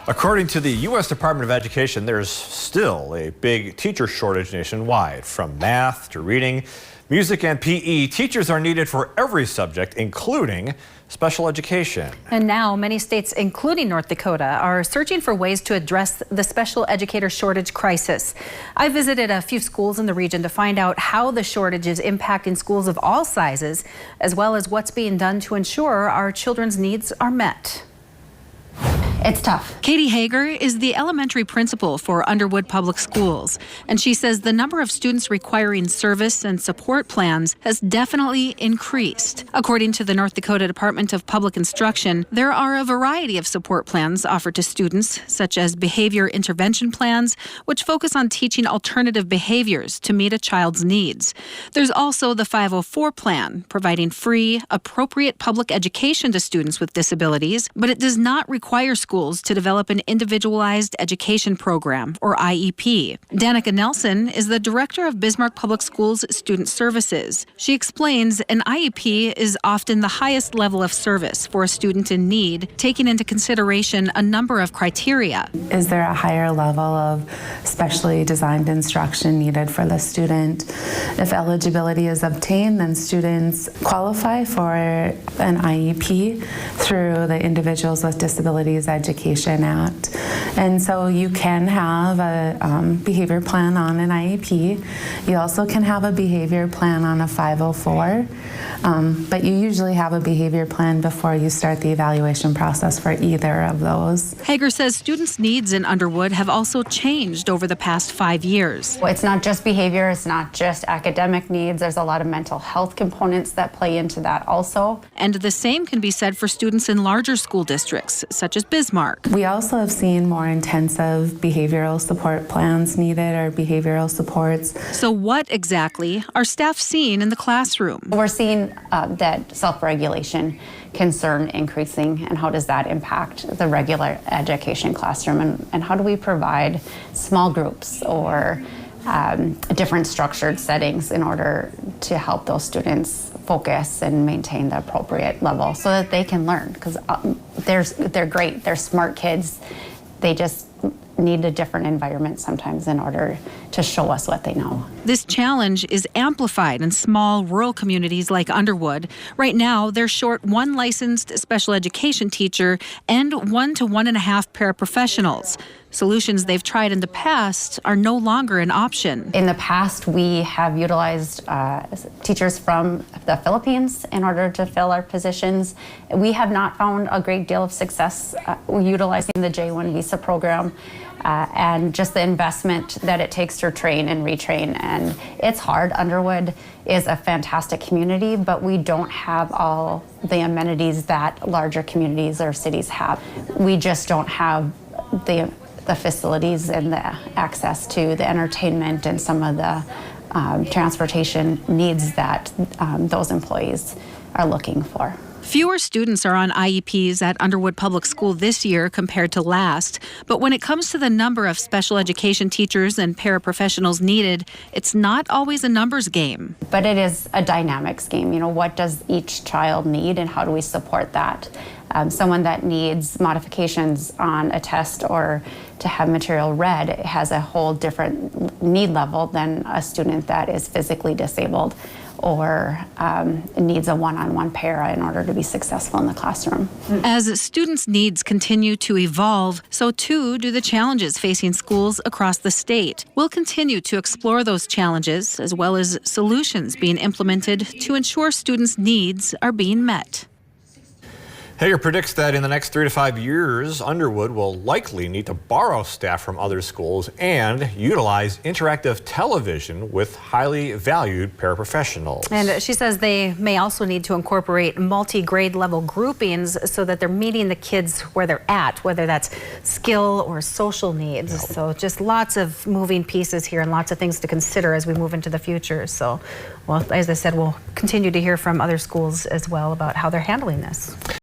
According to the U.S. Department of Education, there's still a big teacher shortage nationwide. From math to reading, music, and PE, teachers are needed for every subject, including special education. And now many states, including North Dakota, are searching for ways to address the special educator shortage crisis. I visited a few schools in the region to find out how the shortage is impacting schools of all sizes, as well as what's being done to ensure our children's needs are met. It's tough. Katie Hager is the elementary principal for Underwood Public Schools, and she says the number of students requiring service and support plans has definitely increased. According to the North Dakota Department of Public Instruction, there are a variety of support plans offered to students, such as behavior intervention plans, which focus on teaching alternative behaviors to meet a child's needs. There's also the 504 plan, providing free, appropriate public education to students with disabilities, but it does not require schools to develop an individualized education program, or IEP. Danica Nelson is the director of Bismarck Public Schools Student Services. She explains an IEP is often the highest level of service for a student in need, taking into consideration a number of criteria. Is there a higher level of specially designed instruction needed for the student? If eligibility is obtained, then students qualify for an IEP through the Individuals with Disabilities Education Act. And so you can have a behavior plan on an IEP. You also can have a behavior plan on a 504, but you usually have a behavior plan before you start the evaluation process for either of those. Hager says students' needs in Underwood have also changed over the past 5 years. It's not just behavior, it's not just academic needs. There's a lot of mental health components that play into that also. And the same can be said for students in larger school districts, such as Bismarck. We also have seen more intensive behavioral support plans needed, or behavioral supports. So what exactly are staff seeing in the classroom? We're seeing that self-regulation concern increasing, and how does that impact the regular education classroom, and how do we provide small groups or different structured settings in order to help those students focus and maintain the appropriate level so that they can learn, because they're great, they're smart kids, they just need a different environment sometimes in order to show us what they know. This challenge is amplified in small rural communities like Underwood. Right now, they're short one licensed special education teacher and 1 to 1.5 paraprofessionals. Solutions they've tried in the past are no longer an option. In the past, we have utilized teachers from the Philippines in order to fill our positions. We have not found a great deal of success utilizing the J-1 visa program and just the investment that it takes to train and retrain. And it's hard. Underwood is a fantastic community, but we don't have all the amenities that larger communities or cities have. We just don't have the facilities and the access to the entertainment and some of the transportation needs that those employees are looking for. Fewer students are on IEPs at Underwood Public School this year compared to last, but when it comes to the number of special education teachers and paraprofessionals needed, it's not always a numbers game. But it is a dynamics game. You know, what does each child need and how do we support that? Someone that needs modifications on a test or to have material read has a whole different need level than a student that is physically disabled or needs a one-on-one para in order to be successful in the classroom. As students' needs continue to evolve, so too do the challenges facing schools across the state. We'll continue to explore those challenges as well as solutions being implemented to ensure students' needs are being met. Hager predicts that in the next 3 to 5 years, Underwood will likely need to borrow staff from other schools and utilize interactive television with highly valued paraprofessionals. And she says they may also need to incorporate multi-grade level groupings so that they're meeting the kids where they're at, whether that's skill or social needs. Yep. So just lots of moving pieces here and lots of things to consider as we move into the future. So, well, as I said, we'll continue to hear from other schools as well about how they're handling this.